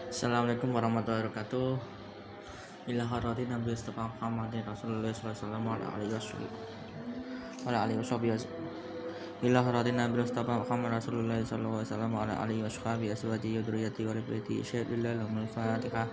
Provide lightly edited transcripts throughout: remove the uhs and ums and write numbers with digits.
Assalamualaikum warahmatullahi wabarakatuh. Ila hadratin Nabi Mustafa Muhammadin Rasulullah sallallahu alaihi wasallam wa ala alihi wasallam. Ila hadratin Nabi Mustafa Muhammad Rasulullah sallallahu alaihi wasallam wa azwajihi wa dhurriyyatihi wa baitihi syahidullah lahumul Fatihah.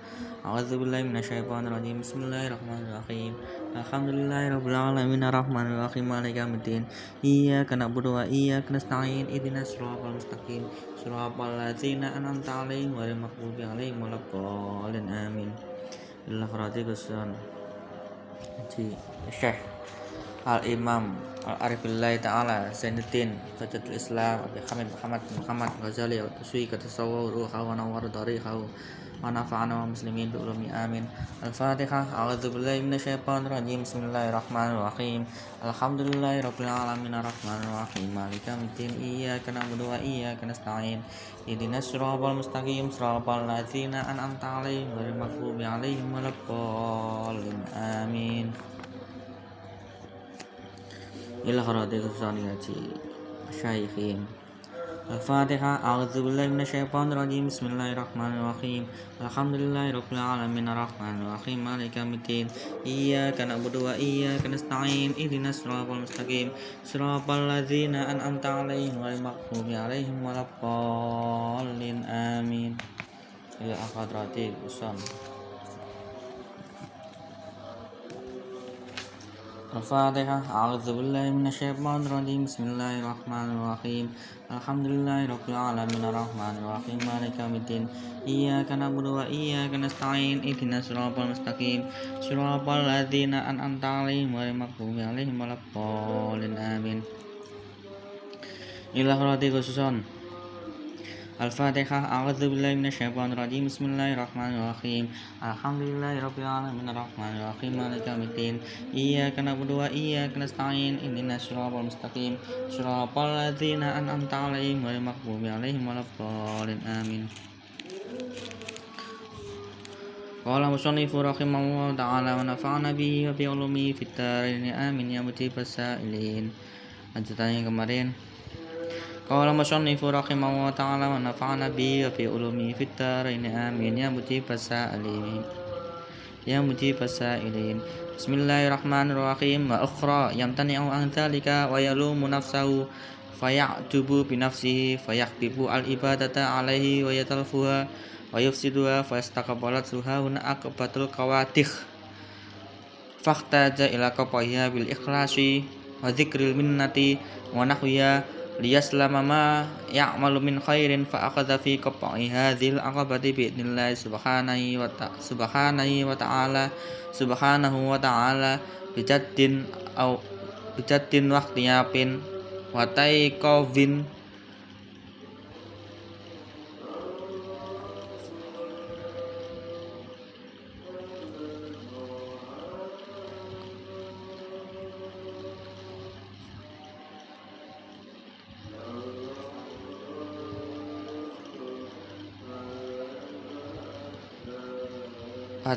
A'udzu billahi minasyaitonir rajim. Bismillahirrahmanirrahim. Alhamdulillahirabbil alamin arrahmanir rahim maliki yaumiddin. Iyyaka na'budu wa iyyaka nasta'in. Ihdinas siratal mustaqim. Siratal ladzina an'amta 'alaihim ghairil maghdubi 'alaihim waladdallin. Amin. Illa kharajisan. Syekh Al-Imam Al-Arifillah Ta'ala Zainuddin Hujjatul Islam Abi Hamid Muhammad Ghazali Al-Tuswi Katasawwur Ruhaw wa nawwar darihaw wa nafa'ana wa muslimin bi ulumi amin. Al-Fatihah. A'udzu billahi minasyaitonir rajim. Bismillahirrahmanirrahim. Alhamdulillahi rabbil alamin arrahmanir rahim maliki yaumiddin. Iyyaka na'budu wa iyyaka nasta'in. Ihdinas siratal mustaqim siratal ladzina an'amta 'alaihim ghairil maghdubi 'alaihim waladdallin. Amin. Ila kharatil saniyati syaikhim. Al-Fatihah. A'udzu billahi minasyaitonir rajim. Bismillahirrahmanirrahim. Alhamdulillahirabbil alamin arrahmanir rahim maliki yaumiddin. Iyyaka na'budu wa iyyaka nasta'in. Ihdinas siratal mustaqim siratal ladzina an'amta 'alaihim ghairil maghdubi 'alaihim waladdallin. Amin. Ila hadratil usan. Al-Fatihah. A'udzu billahi minasyaitonir rajim. Bismillahirrahmanirrahim. Alhamdulillahirabbil alamin arrahmanir rahim maliki yaumiddin. Iyyaka na'budu wa iyyaka nasta'in. Ihdinas siratal mustaqim siratal ladzina an'amta 'alaihim ghairil maghdubi 'alaihim waladdallin. Amin. Ila kharatil khususan. Al-Fatihah. A'udzu billahi minasyaitonir rajim. Bismillahirrahmanirrahim. Alhamdulillahirabbil alamin arrahmanir rahim maliki yaumiddin. Iyyaka na'budu wa iyyaka nasta'in. Ihdinas siratal mustaqim siratal ladzina an'amta 'alaihim ghairil maghdubi 'alaihim waladdallin. Amin. Qala musannifu rahimahullahu ta'ala wa nafa'ana bihi wa bi ulumihi fid dharain. Amin ya mujibas sa'ilin. Lanjutannya kemarin. Qala musannifu rahimahullahu ta'ala wa nafa'ana bihi wa bi ulumihi fid dharain. Amin ya mujibas sa'ilin. Ya mujibas sa'ilin. Bismillahirrahmanirrahim. Wa ukhra yamtani'u an dzalika wa yalumu nafsahu faya'dubu bi nafsihi fayahbibu al-ibadata 'alaihi wa yatalfuha wa yufsiduha fayastaqbalat suhahuna aqbatul qawadih fahtaja ila qawaiha bil ikhlasi wa dzikril minnati wa nahwiya liyaslama ma ya'malu min khairin fa akhadha fi qawai hadzal aqabati bi idznillah subhanahu wa ta'ala bijaddin waqtiyapin wa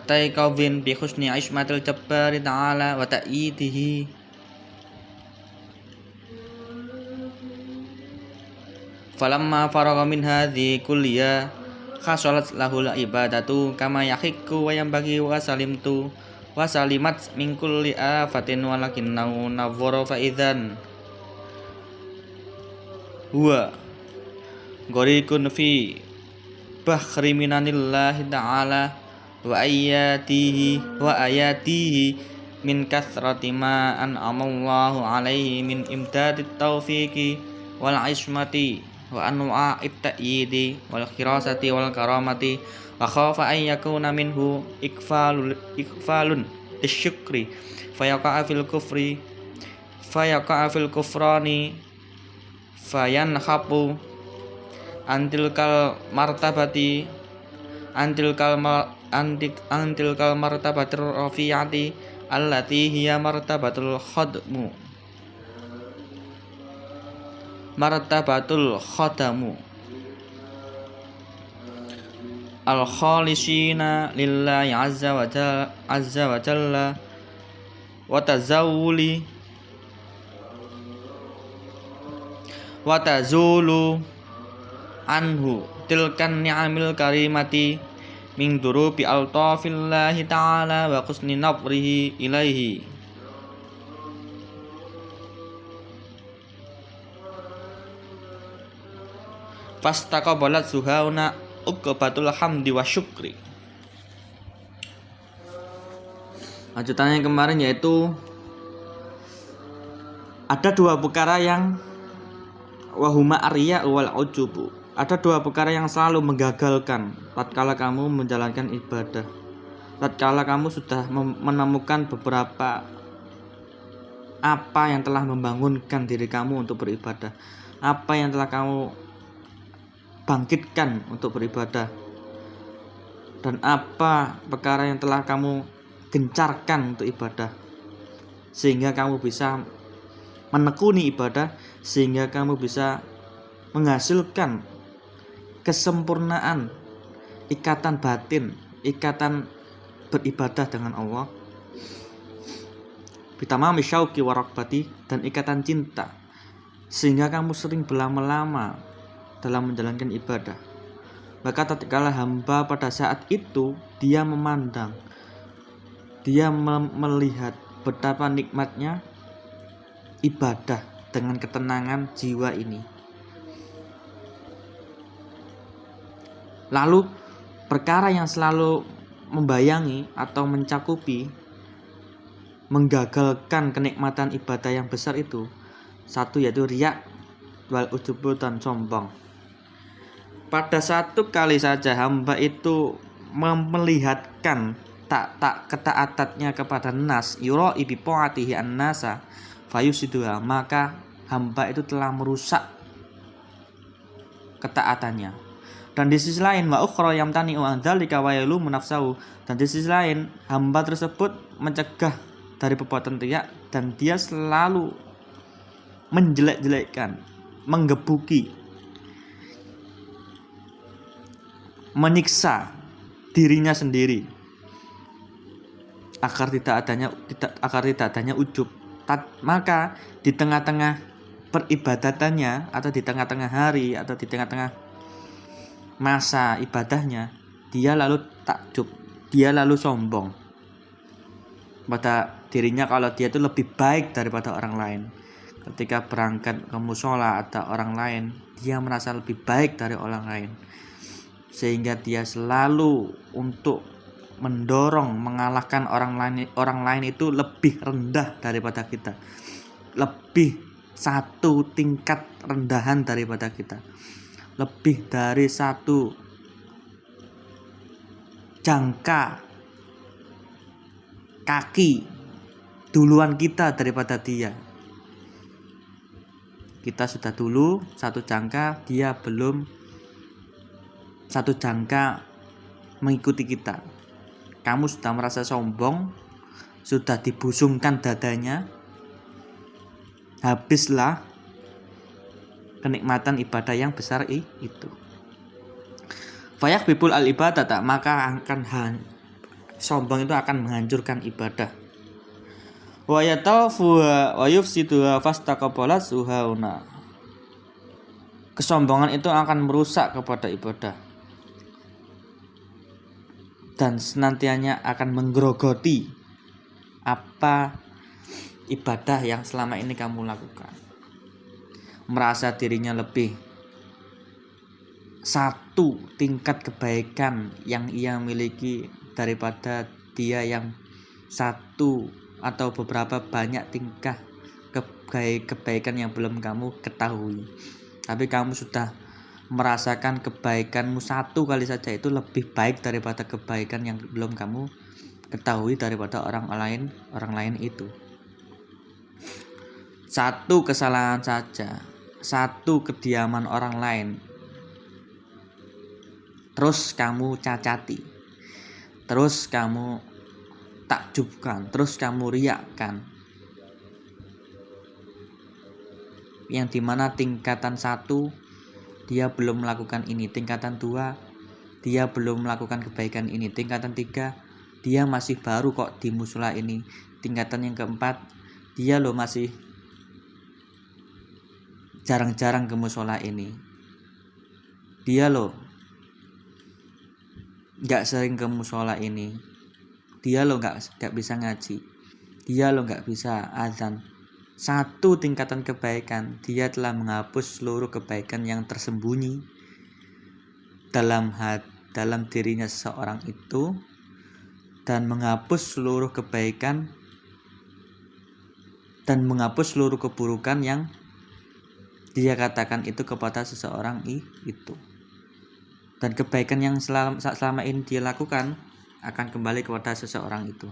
taiqovin bi husni ismatil jabbari ta'ala wa ta'idihi falamma faragha min hadhi kulliya khasalat lahul ibadatu kama yahiqqu wa yanbaghi wa salimat min kulli afatin walakinnahu nawwara fa idzan huwa gharikun fi bahri minanillahi ta'ala wa ayatihi min kathrati ma an'amallahu alaihi min imdadit taufiqi wal ismati wa anwa'it ta'yidi wal khirasati wal karamati wa khafa an yakuna minhu ikfalun lisyukri fayaqa'a fil kufrani fayanhabu antilkal martabatir rafi'ati allati hiya martabatul khadamu al-khalisina lillahi azza wa jalla wa tazulu anhu tilkan ni'amil karimati min durubi altafillahi ta'ala wa husni nadrihi ilaihi. Fastaqabalat suhauna uqbatul hamdi wa syukri. Lanjutannya kemarin yaitu ada dua perkara yang wahuma arya wal ujubu. Ada dua perkara yang selalu menggagalkan tatkala kamu menjalankan ibadah. Tatkala kamu sudah menemukan beberapa apa yang telah membangunkan diri kamu untuk beribadah, apa yang telah kamu bangkitkan untuk beribadah, dan apa perkara yang telah kamu gencarkan untuk ibadah, sehingga kamu bisa menekuni ibadah, sehingga kamu bisa menghasilkan kesempurnaan ikatan batin, ikatan beribadah dengan Allah, bitamami syauqi wa raghbati, dan ikatan cinta, sehingga kamu sering berlama-lama dalam menjalankan ibadah. Maka tatkala hamba pada saat itu dia memandang, dia melihat betapa nikmatnya ibadah dengan ketenangan jiwa ini. Lalu perkara yang selalu membayangi atau mencakupi menggagalkan kenikmatan ibadah yang besar itu, satu yaitu riya wal ujubu, dan sombong. Pada satu kali saja hamba itu memelihatkan tak ketaatannya kepada nas, yura'i bi ta'atihi an-nasa fayusiduha, maka hamba itu telah merusak ketaatannya. Dan di sisi lain wa ukhra yamtani'u an dzalika wa yalumu nafsahu, dan di sisi lain hamba tersebut mencegah dari perbuatan riya dan dia selalu menjelek-jelekkan, menggebuki, menyiksa dirinya sendiri agar tidak adanya ujub. Maka di tengah-tengah peribadatannya, atau di tengah-tengah hari, atau di tengah-tengah masa ibadahnya, dia lalu takjub, dia lalu sombong pada dirinya kalau dia itu lebih baik daripada orang lain. Ketika berangkat ke mushola atau orang lain, dia merasa lebih baik dari orang lain, sehingga dia selalu untuk mendorong mengalahkan orang lain itu lebih rendah daripada kita, lebih satu tingkat rendahan daripada kita, lebih dari satu jangka kaki duluan kita daripada dia. Kita sudah dulu satu jangka, dia belum satu jangka mengikuti kita. Kamu sudah merasa sombong, sudah dibusungkan dadanya, habislah kenikmatan ibadah yang besar itu. Fayak bibul al ibadah, maka sombong itu akan menghancurkan ibadah. Wa yatafuha wa yufsiduha fastaqabalat suhauna. Kesombongan itu akan merusak kepada ibadah dan senantianya akan menggerogoti apa ibadah yang selama ini kamu lakukan. Merasa dirinya lebih satu tingkat kebaikan yang ia miliki daripada dia yang satu atau beberapa banyak tingkah kebaikan yang belum kamu ketahui. Tapi kamu sudah merasakan kebaikanmu satu kali saja itu lebih baik daripada kebaikan yang belum kamu ketahui daripada orang lain itu. Satu kesalahan saja, satu kediaman orang lain, terus kamu cacati, terus kamu takjubkan, terus kamu riakkan, yang dimana tingkatan 1 dia belum melakukan ini, tingkatan 2 dia belum melakukan kebaikan ini, tingkatan 3 dia masih baru kok di mushola ini, tingkatan yang keempat dia loh masih jarang-jarang ke mushola ini, dia loh nggak sering ke musola ini, dia lo nggak bisa ngaji, dia lo nggak bisa azan, satu tingkatan kebaikan, dia telah menghapus seluruh kebaikan yang tersembunyi dalam dirinya seseorang itu, dan menghapus seluruh kebaikan dan menghapus seluruh keburukan yang dia katakan itu kepada seseorang itu. Dan kebaikan yang selama ini dia lakukan akan kembali kepada seseorang itu.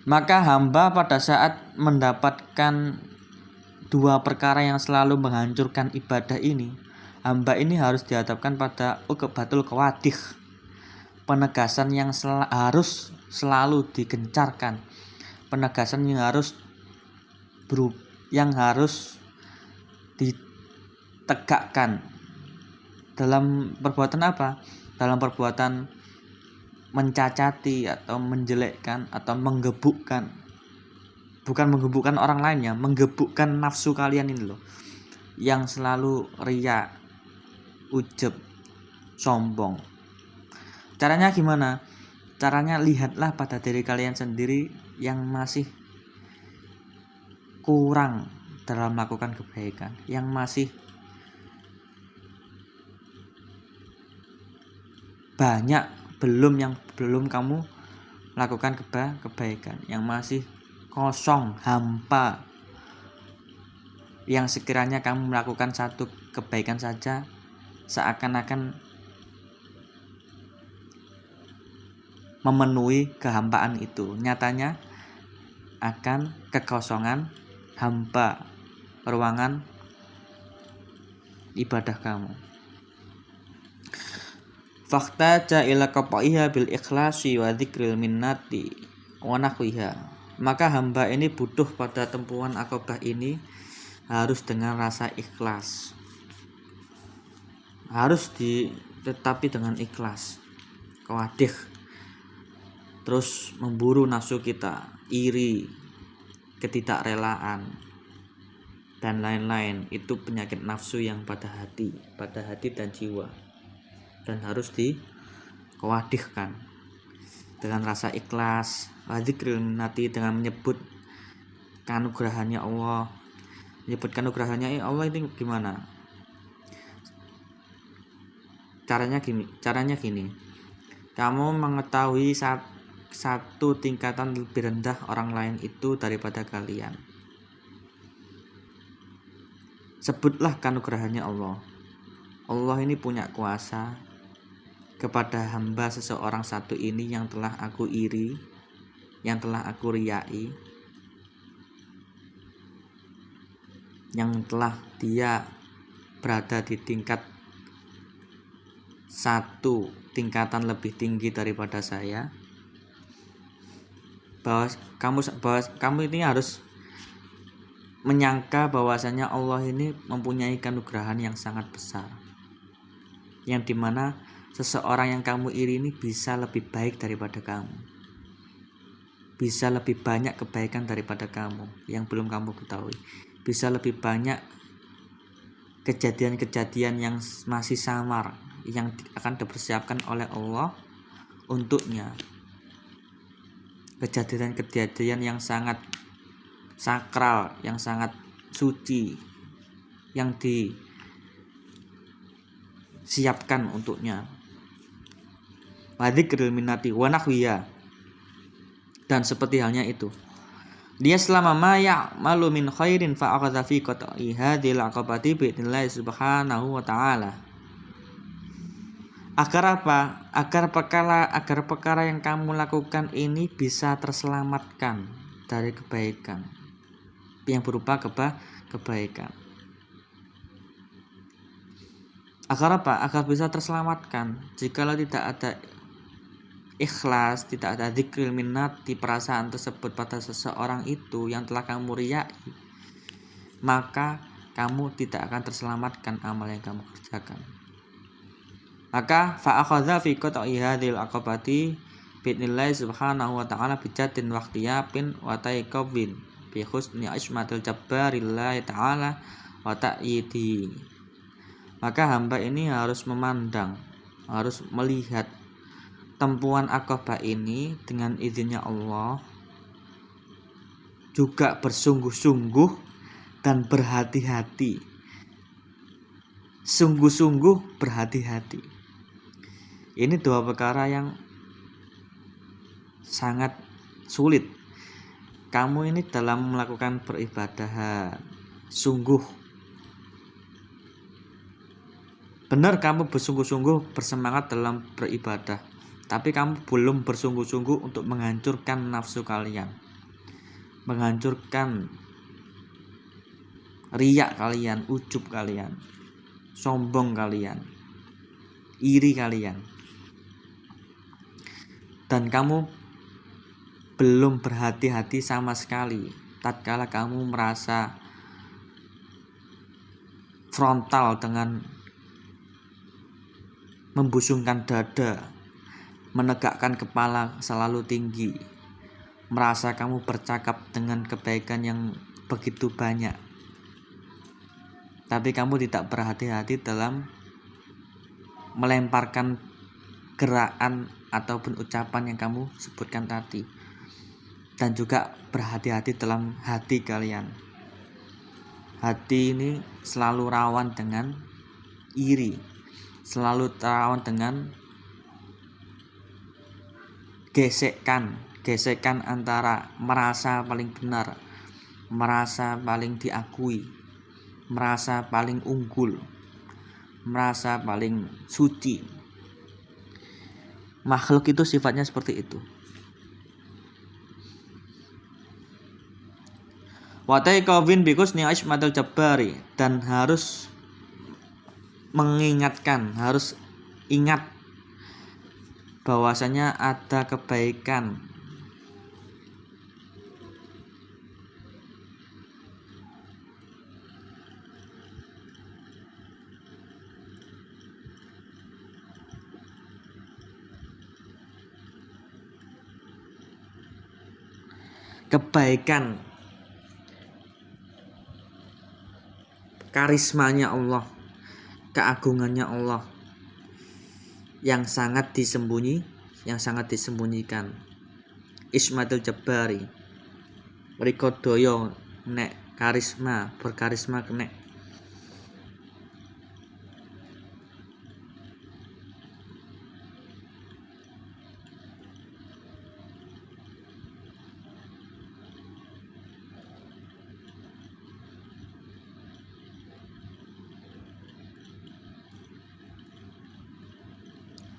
Maka hamba pada saat mendapatkan dua perkara yang selalu menghancurkan ibadah ini, hamba ini harus dihadapkan pada uqbatul qawadih, penegasan yang harus selalu digencarkan, penegasan yang harus ditegakkan. Dalam perbuatan apa? Dalam perbuatan mencacati atau menjelekkan atau menggebukkan. Bukan menggebukkan orang lainnya, menggebukkan nafsu kalian ini loh, yang selalu riya, ujub, sombong. Caranya gimana? Caranya lihatlah pada diri kalian sendiri yang masih kurang dalam melakukan kebaikan, yang masih banyak belum kamu lakukan kebaikan, yang masih kosong, hampa, yang sekiranya kamu melakukan satu kebaikan saja seakan-akan memenuhi kehampaan itu, nyatanya akan kekosongan, hampa ruangan ibadah kamu. Faktaja ila qat'iha bil ikhlasi wa dzikril minnati wa nahwiha. Maka hamba ini butuh pada tempuhan akobah ini harus dengan rasa ikhlas, harus tetapi dengan ikhlas, qawadih, terus memburu nafsu kita, iri, ketidakrelaan, dan lain-lain. Itu penyakit nafsu yang pada hati dan jiwa, dan harus dikawadihkan dengan rasa ikhlas. Dzikril minnati, dengan menyebut kanugrahannya Allah. Menyebut kanugrahannya Allah ini gimana? Caranya gini. Kamu mengetahui satu tingkatan lebih rendah orang lain itu daripada kalian. Sebutlah kanugrahannya Allah. Allah ini punya kuasa kepada hamba seseorang satu ini yang telah aku iri, yang telah aku riyai, yang telah dia berada di tingkat satu tingkatan lebih tinggi daripada saya. Bahwa kamu ini harus menyangka bahwasanya Allah ini mempunyai kanugrahan yang sangat besar, yang dimana seseorang yang kamu iri ini bisa lebih baik daripada kamu, bisa lebih banyak kebaikan daripada kamu yang belum kamu ketahui, bisa lebih banyak kejadian-kejadian yang masih samar yang akan dipersiapkan oleh Allah untuknya, kejadian-kejadian yang sangat sakral, yang sangat suci, yang disiapkan untuknya. Dzikril minnati wa nahwiya, dan seperti halnya itu, dia selama ma ya'malu min khairin fa akhadha fi qat'i hadhil aqabati bi idznillah subhanahu wa ta'ala. Agar apa? Agar perkara yang kamu lakukan ini bisa terselamatkan dari kebaikan yang berupa kebaikan. Agar apa? Agar bisa terselamatkan. Jikalau tidak ada ikhlas, tidak ada dzikril minnati, perasaan tersebut pada seseorang itu yang telah kamu riyai, maka kamu tidak akan terselamatkan amal yang kamu kerjakan. Maka fa akhadha fi qat'i hadhil aqabati bi'idznillah subhanahu wa ta'ala bijatin wa ikhtiyabin wa taiqabin bi husni ismatil jabbarillahi ta'ala wa ta'yidi Maka hamba ini harus memandang, harus melihat tempuhan Aqabah ini dengan izinnya Allah, juga bersungguh-sungguh dan berhati-hati. Sungguh-sungguh berhati-hati. Ini dua perkara yang sangat sulit. Kamu ini dalam melakukan peribadahan, sungguh benar kamu bersungguh-sungguh bersemangat dalam beribadah, tapi kamu belum bersungguh-sungguh untuk menghancurkan nafsu kalian, menghancurkan riak kalian, ujub kalian, sombong kalian, iri kalian. Dan kamu belum berhati-hati sama sekali tatkala kamu merasa frontal dengan membusungkan dada, menegakkan kepala selalu tinggi, merasa kamu bercakap dengan kebaikan yang begitu banyak, tapi kamu tidak berhati-hati dalam melemparkan gerakan ataupun ucapan yang kamu sebutkan tadi. Dan juga berhati-hati dalam hati kalian. Hati ini selalu rawan dengan iri, selalu rawan dengan gesekan antara merasa paling benar, merasa paling diakui, merasa paling unggul, merasa paling suci. Makhluk itu sifatnya seperti itu. Watai kawin bikus ni'aish madal jabari, dan harus mengingatkan, harus ingat bahwasanya ada kebaikan karismanya Allah, keagungannya Allah yang sangat disembunyikan. Ismatul Jabari, rikodoyo nek berkarisma nek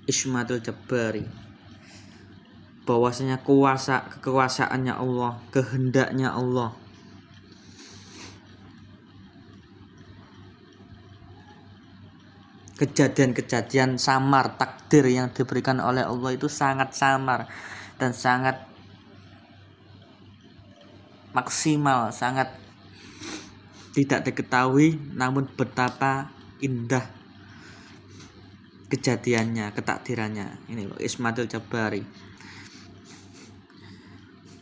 Ismatul Jabari, bahwasanya kekuasaannya Allah, kehendaknya Allah, kejadian-kejadian samar takdir yang diberikan oleh Allah itu sangat samar dan sangat maksimal, sangat tidak diketahui, namun betapa indah kejadiannya, ketakdirannya. Ini loh Ismatul Jabari.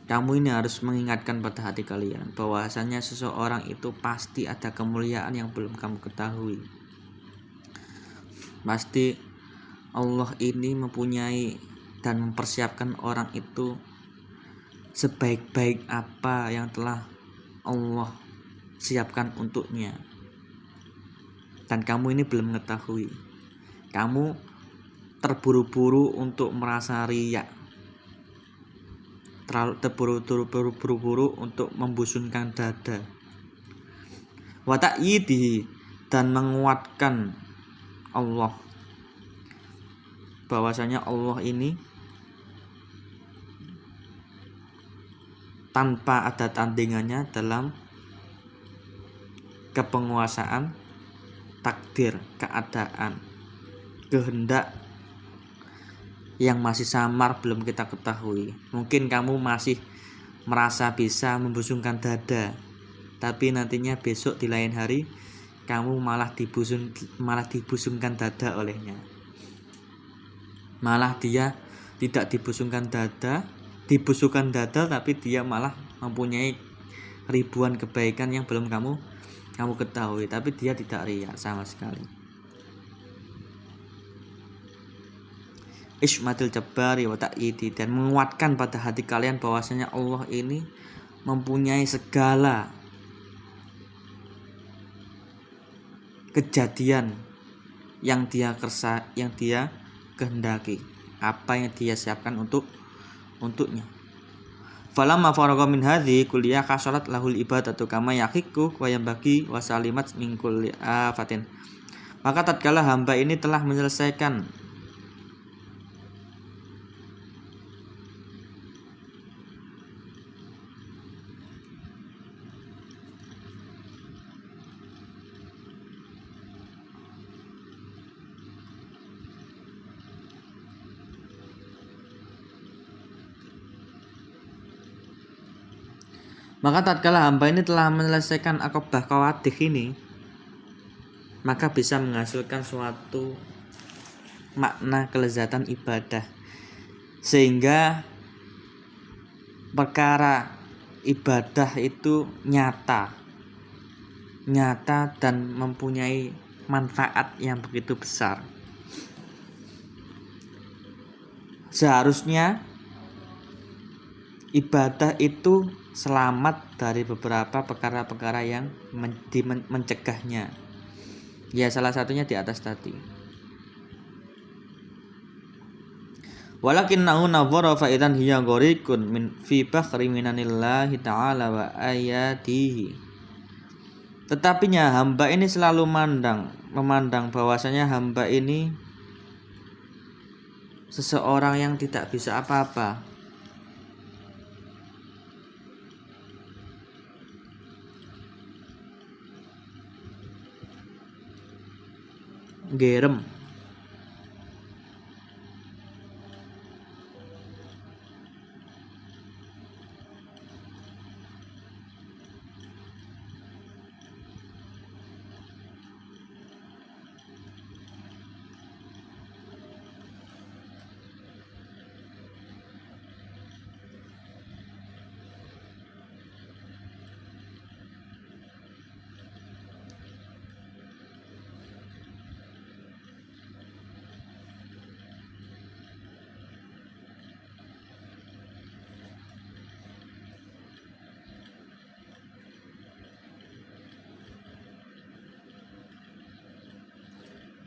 Kamu ini harus mengingatkan pada hati kalian bahwasanya seseorang itu pasti ada kemuliaan yang belum kamu ketahui. Pasti Allah ini mempunyai dan mempersiapkan orang itu sebaik-baik apa yang telah Allah siapkan untuknya. Dan kamu ini belum mengetahui. Kamu terburu-buru untuk merasa riya, terburu-buru untuk membusunkan dada. Wa ta'yidi, dan menguatkan Allah, bahwasanya Allah ini tanpa ada tandingannya dalam kepenguasaan, takdir, keadaan, kehendak yang masih samar belum kita ketahui. Mungkin kamu masih merasa bisa membusungkan dada, tapi nantinya besok di lain hari kamu malah dibusungkan dada olehnya. Malah dia tidak dibusungkan dada, tapi dia malah mempunyai ribuan kebaikan yang belum kamu ketahui, tapi dia tidak riya sama sekali. ismatil jabari wa ta'yidi, dan menguatkan pada hati kalian bahwasanya Allah ini mempunyai segala kejadian yang dia kehendaki, apa yang dia siapkan untuknya. Falamma faragha min hadhi kulliyah kasarat lahul ibadatu kama yaqiqu wa yambagi wa salimat min kulli afatin. Maka tatkala hamba ini telah menyelesaikan akobah kawadih ini, maka bisa menghasilkan suatu makna kelezatan ibadah, sehingga perkara ibadah itu nyata dan mempunyai manfaat yang begitu besar. Seharusnya ibadah itu selamat dari beberapa perkara-perkara yang mencegahnya. Ya, salah satunya di atas tadi. Walakinnahu nadhara fa idzan hiya ghariqun min fi bahri minanillahi ta'ala wa ayatihi. Tetapinya hamba ini selalu memandang bahwasanya hamba ini seseorang yang tidak bisa apa-apa. Gerem.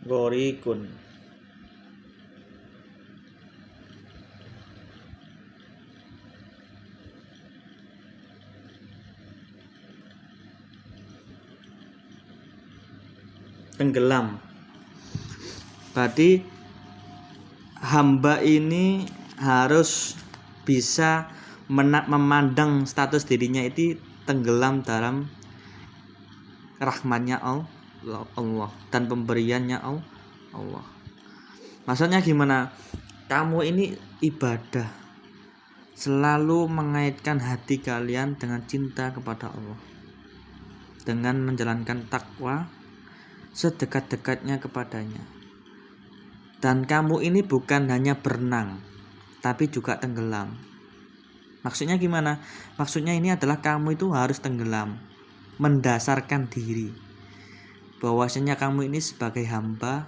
Gorikun. Tenggelam. Berarti hamba ini harus bisa memandang status dirinya itu tenggelam dalam rahmatnya Allah dan pemberiannya Allah. Maksudnya gimana? Kamu ini ibadah, selalu mengaitkan hati kalian dengan cinta kepada Allah, dengan menjalankan takwa sedekat-dekatnya kepadanya. Dan kamu ini bukan hanya berenang, tapi juga tenggelam. Maksudnya gimana? Maksudnya ini adalah kamu itu harus tenggelam, mendasarkan diri bahwasanya kamu ini sebagai hamba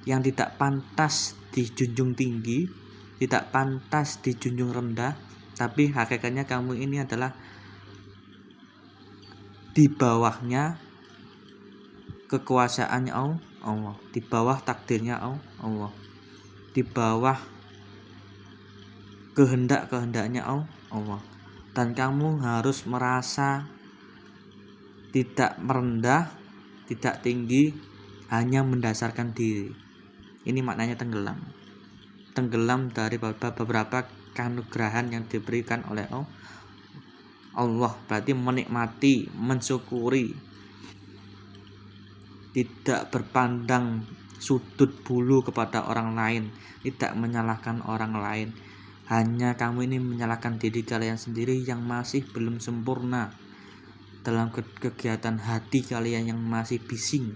yang tidak pantas dijunjung tinggi, tidak pantas dijunjung rendah, tapi hakikatnya kamu ini adalah di bawahnya kekuasaannya Allah, di bawah takdirnya Allah, di bawah kehendaknya Allah. Dan kamu harus merasa tidak merendah, tidak tinggi, hanya mendasarkan diri. Ini maknanya tenggelam. Tenggelam dari beberapa kanugrahan yang diberikan oleh Allah. Berarti menikmati, mensyukuri, tidak berpandang sudut bulu kepada orang lain, tidak menyalahkan orang lain. Hanya kamu ini menyalahkan diri kalian sendiri yang masih belum sempurna dalam kegiatan hati kalian yang masih bising,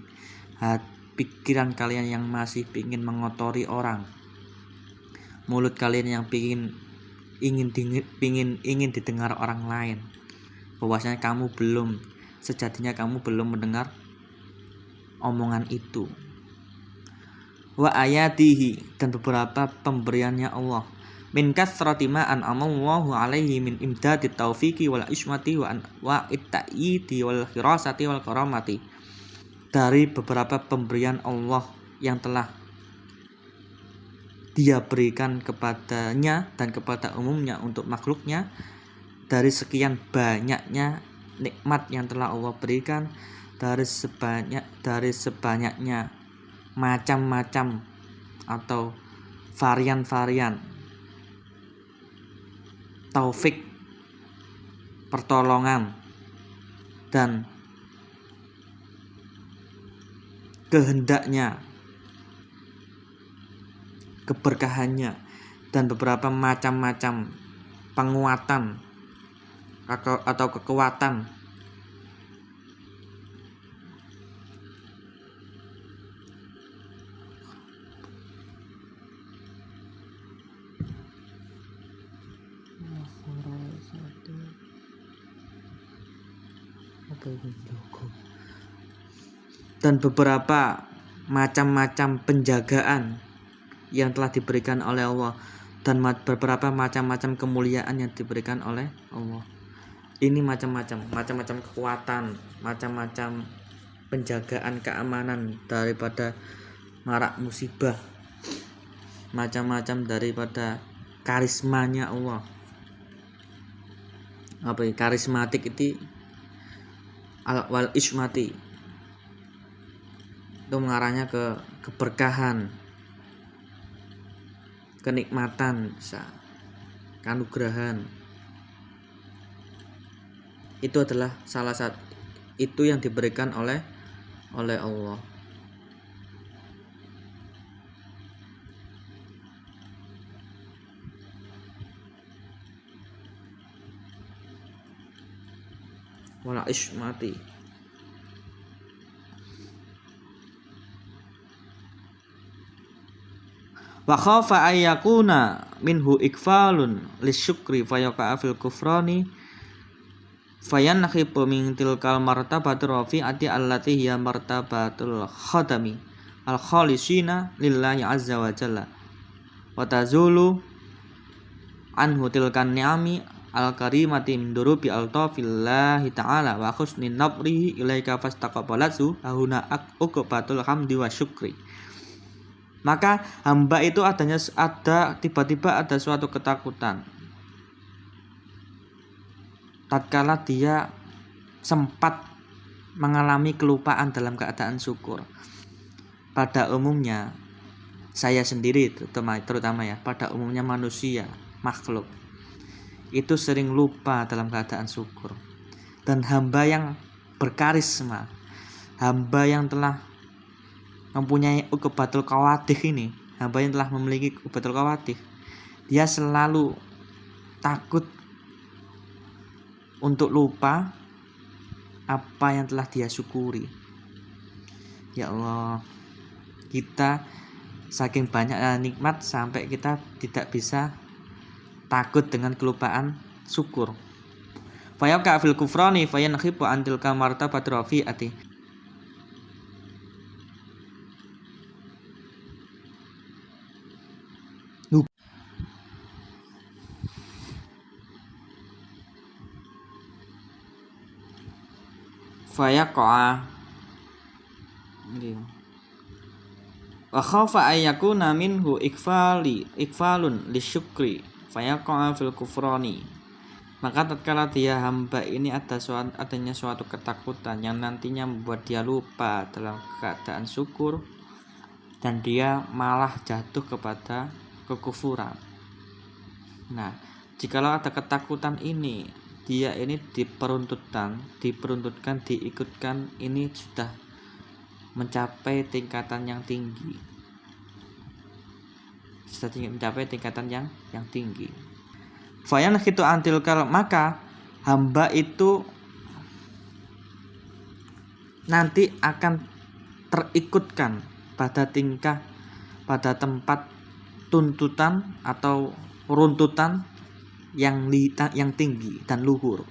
pikiran kalian yang masih ingin mengotori orang, mulut kalian yang ingin didengar orang lain. Bahwasanya sejatinya kamu belum mendengar omongan itu. wa ayatihi, dan beberapa pemberiannya Allah, min kasrati ma an'amallahu alaihi min imdadi taufiqi wal ismati wa itta'idi wal khirasati wal karamati, dari beberapa pemberian Allah yang telah Dia berikan kepadanya dan kepada umumnya untuk makhluknya, dari sekian banyaknya nikmat yang telah Allah berikan, dari sebanyaknya macam-macam atau varian-varian taufik, pertolongan, dan kehendaknya, keberkahannya, dan beberapa macam-macam penguatan atau kekuatan dan beberapa macam-macam penjagaan yang telah diberikan oleh Allah, dan beberapa macam-macam kemuliaan yang diberikan oleh Allah. Ini macam-macam kekuatan, macam-macam penjagaan keamanan daripada marak musibah, macam-macam daripada karismanya Allah. Karismatik itu wal ismati, itu mengarahnya ke keberkahan, kenikmatan, keanugerahan. Itu adalah salah satu itu yang diberikan oleh Allah. Wala ismati, wa khafa ayyakuna minhu ikfalun lisyukri fayaqa fil kufrani fayanakhibu min tilkal martabatir rafi'ati allati hiya martabatul khadami al khalisina lillahi azza wa jalla wa tazulu anhu tilkan ni'ami al karimati min durubi al taufillahi ta'ala wa husni nabrihi ilaika fastaqbalatu ahuna uqbatul hamdi wa syukri. Maka hamba itu tiba-tiba ada suatu ketakutan tatkala dia sempat mengalami kelupaan dalam keadaan syukur. Pada umumnya saya sendiri terutama ya, pada umumnya manusia, makhluk itu sering lupa dalam keadaan syukur. Dan hamba yang berkarisma, hamba yang telah mempunyai uqbatul qawadih ini, hamba yang telah memiliki uqbatul qawadih, dia selalu takut untuk lupa apa yang telah dia syukuri. Ya Allah, kita saking banyak nikmat sampai kita tidak bisa takut dengan kelupaan syukur. Fayaqa fil kufrani fayanakhibu antil martabatir rafi'ati. Fayaqa wa khafa ayyakuna minhu ikfalun lisyukri fayaqa fil kufrani. Maka tatkala dia hamba ini adanya suatu ketakutan yang nantinya membuat dia lupa dalam keadaan syukur, dan dia malah jatuh kepada kekufuran. Nah, jikalau ada ketakutan ini, dia ini diikutkan ini sudah mencapai tingkatan yang tinggi. Fayan khitu antil kal, maka hamba itu nanti akan terikutkan pada tempat tuntutan atau runtutan yang tinggi dan luhur.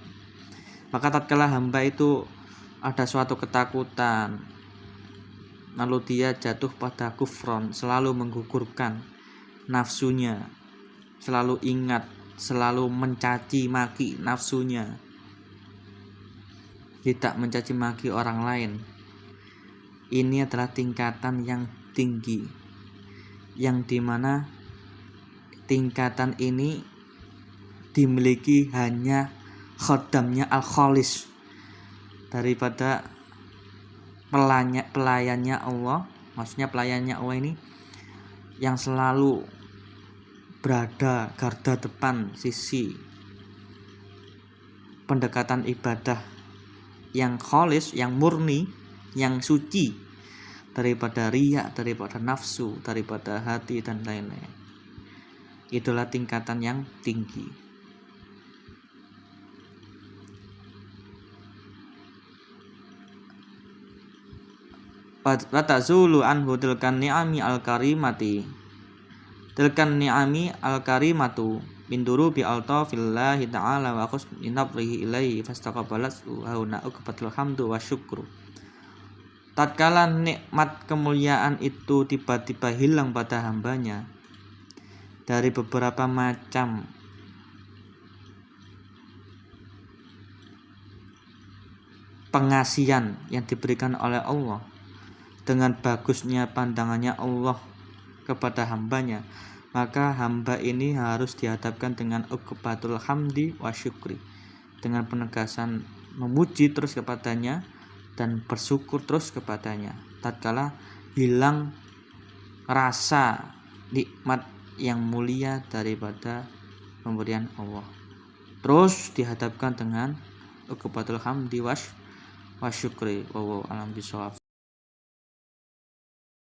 Maka tatkala hamba itu ada suatu ketakutan, lalu dia jatuh pada kufron, selalu menggugurkan nafsunya, selalu ingat, selalu mencaci maki nafsunya, tidak mencaci maki orang lain. Ini adalah tingkatan yang tinggi, yang dimana tingkatan ini dimiliki hanya khodamnya al-kholis, daripada pelayannya Allah. Maksudnya pelayannya Allah ini yang selalu berada garda depan sisi pendekatan ibadah yang kholis, yang murni, yang suci daripada riya, daripada nafsu, daripada hati dan lain-lain. Itulah tingkatan yang tinggi. Watazulu anhu tilkan ni'ami al-karimati, tilkan ni'ami al-karimatu binduru bi altafillahi ta'ala wa khusni nabrihi ilaihi fastaqabalat hauna uqbatul hamdu wa syukru. Tatkala nikmat kemuliaan itu tiba-tiba hilang pada hambanya dari beberapa macam pengasihan yang diberikan oleh Allah, dengan bagusnya pandangannya Allah kepada hambanya, maka hamba ini harus dihadapkan dengan uqbatul hamdi wa syukri, dengan penegasan memuji terus kepadanya dan bersyukur terus kepadanya. Tatkala hilang rasa nikmat yang mulia daripada pemberian Allah, terus dihadapkan dengan uqbatul hamdi wa syukri. Wallahu a'lam bishawab.